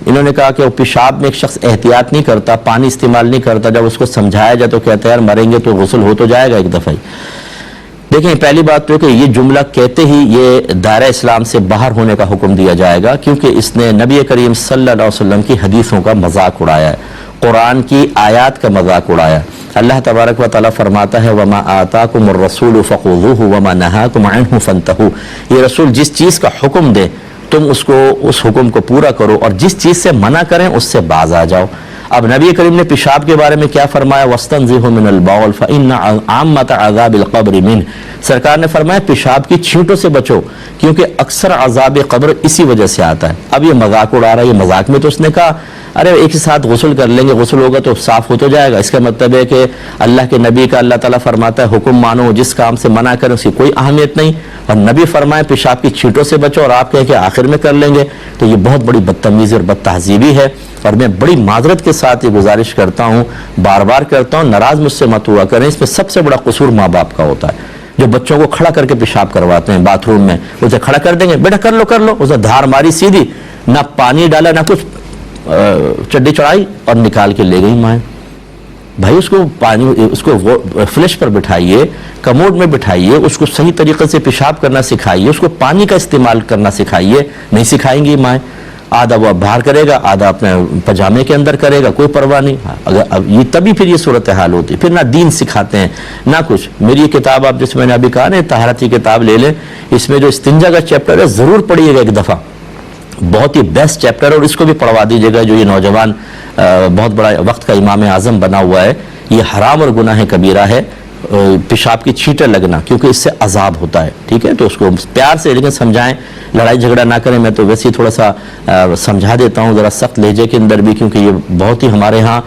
انہوں نے کہا کہ وہ پیشاب میں ایک شخص احتیاط نہیں کرتا، پانی استعمال نہیں کرتا، جب اس کو سمجھایا جائے تو کہتا ہے یار مریں گے تو غسل ہو تو جائے گا ایک دفعہ ہی۔ دیکھیں پہلی بات تو کہ یہ جملہ کہتے ہی یہ دائرہ اسلام سے باہر ہونے کا حکم دیا جائے گا، کیونکہ اس نے نبی کریم صلی اللہ علیہ وسلم کی حدیثوں کا مذاق اڑایا ہے، قرآن کی آیات کا مذاق اڑایا۔ اللہ تبارک و تعالیٰ فرماتا ہے وَمَا آتَاكُمُ الرَّسُولُ فَخُذُوهُ وَمَا نَهَاكُمْ عَنْهُ فَانْتَهُوا، یہ رسول جس چیز کا حکم دے تم اس حکم کو پورا کرو، اور جس چیز سے منع کریں اس سے باز آ جاؤ۔ اب نبی کریم نے پیشاب کے بارے میں کیا فرمایا؟ وَاسْتَنزِهُ مِنَ الْبَوْلِ فَإِنَّ عَامَّةَ عَذَابِ الْقَبْرِ مِنْهُ، سرکار نے فرمایا پیشاب کی چھینٹوں سے بچو، کیونکہ اکثر عذاب قبر اسی وجہ سے آتا ہے۔ اب یہ مذاق اڑا رہا ہے، یہ مذاق میں تو اس نے کہا ارے ایک ہی ساتھ غسل کر لیں گے، غسل ہوگا تو صاف ہو تو جائے گا، اس کا مطلب ہے کہ اللہ کے نبی کا اللہ تعالیٰ فرماتا ہے حکم مانو، جس کام سے منع کریں اس کی کوئی اہمیت نہیں، اور نبی فرمائے پیشاب کی چھینٹوں سے بچو اور آپ کہیں کہ آخر میں کر لیں گے، تو یہ بہت بڑی بدتمیزی اور بد تہذیبی ہے۔ اور میں بڑی معذرت کے ساتھ یہ گزارش کرتا ہوں، بار بار کرتا ہوں، ناراض مجھ سے مت ہوا کریں، اس میں سب سے بڑا قصور ماں باپ کا ہوتا ہے، جو بچوں کو کھڑا کر کے پیشاب کرواتے ہیں باتھ روم میں، اسے کھڑا کر دیں گے بیٹا کر لو، اسے دھار ماری سیدھی، نہ پانی ڈالا نہ کچھ، چڈی چڑھائی اور نکال کے لے گئی مائیں۔ بھائی اس کو فلش پر بٹھائیے، کموڈ میں بٹھائیے، اس کو صحیح طریقے سے پیشاب کرنا سکھائیے، اس کو پانی کا استعمال کرنا سکھائیے، نہیں سکھائیں گی مائیں، آدھا وہ باہر کرے گا آدھا اپنے پجامے کے اندر کرے گا، کوئی پرواہ نہیں۔ اگر یہ تبھی پھر یہ صورتحال ہوتی ہے، پھر نہ دین سکھاتے ہیں نہ کچھ۔ میری یہ کتاب آپ جس میں نے ابھی کہا نا طہارت کی کتاب لے لیں، اس میں جو استنجا کا چیپٹر ہے ضرور پڑھیے گا ایک دفعہ، بہت ہی بیسٹ چیپٹر ہے، اور اس کو بھی پڑھوا دیجیے گا جو یہ نوجوان بہت بڑا وقت کا امام اعظم بنا ہوا ہے۔ یہ حرام اور گناہ کبیرہ ہے پیشاب کی چھینٹیں لگنا، کیونکہ اس سے عذاب ہوتا ہے، ٹھیک ہے؟ تو اس کو پیار سے لیکن سمجھائیں، لڑائی جھگڑا نہ کریں۔ میں تو ویسے ہی تھوڑا سا سمجھا دیتا ہوں ذرا سخت لہجے کے اندر بھی، کیونکہ یہ بہت ہی ہمارے ہاں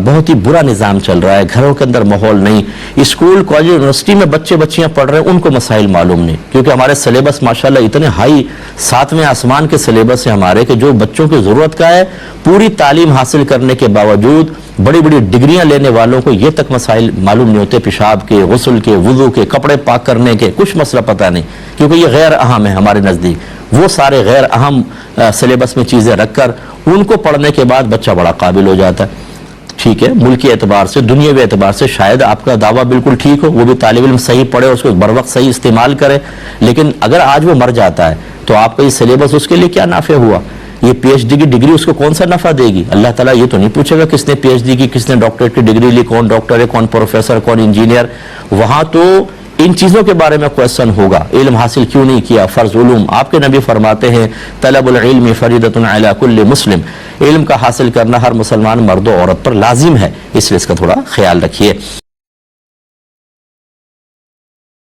بہت ہی برا نظام چل رہا ہے، گھروں کے اندر ماحول نہیں، اسکول کالج یونیورسٹی میں بچیاں پڑھ رہے ہیں، ان کو مسائل معلوم نہیں، کیونکہ ہمارے سلیبس ماشاءاللہ اتنے ہائی 7ویں آسمان کے سلیبس ہیں ہمارے، کہ جو بچوں کی ضرورت کا ہے پوری تعلیم حاصل کرنے کے باوجود بڑی بڑی ڈگریاں لینے والوں کو یہ تک مسائل معلوم نہیں ہوتے، پیشاب کے، غسل کے، وضو کے، کپڑے پاک کرنے کے، کچھ مسئلہ پتہ نہیں، کیونکہ یہ غیر اہم ہے ہمارے نزدیک۔ وہ سارے غیر اہم سلیبس میں چیزیں رکھ کر ان کو پڑھنے کے بعد بچہ بڑا قابل ہو جاتا ہے، ٹھیک ہے؟ ملکی اعتبار سے، دنیاوی اعتبار سے شاید آپ کا دعویٰ بالکل ٹھیک ہو، وہ بھی طالب علم صحیح پڑھے اور اس کو بر وقت صحیح استعمال کرے، لیکن اگر آج وہ مر جاتا ہے تو آپ کا یہ سلیبس اس کے لیے کیا نافع ہوا؟ یہ پی ایچ ڈی کی ڈگری اس کو کون سا نفع دے گی؟ اللہ تعالیٰ یہ تو نہیں پوچھے گا کس نے پی ایچ ڈی کی، کس نے ڈاکٹریٹ کی ڈگری لی، کون ڈاکٹر ہے، کون پروفیسر، کون انجینئر۔ وہاں تو ان چیزوں کے بارے میں کویسچن ہوگا، علم حاصل کیوں نہیں کیا، فرض علوم۔ آپ کے نبی فرماتے ہیں طلب العلم فریضۃ علی کل مسلم، علم کا حاصل کرنا ہر مسلمان مرد و عورت پر لازم ہے، اس لیے اس کا تھوڑا خیال رکھیے۔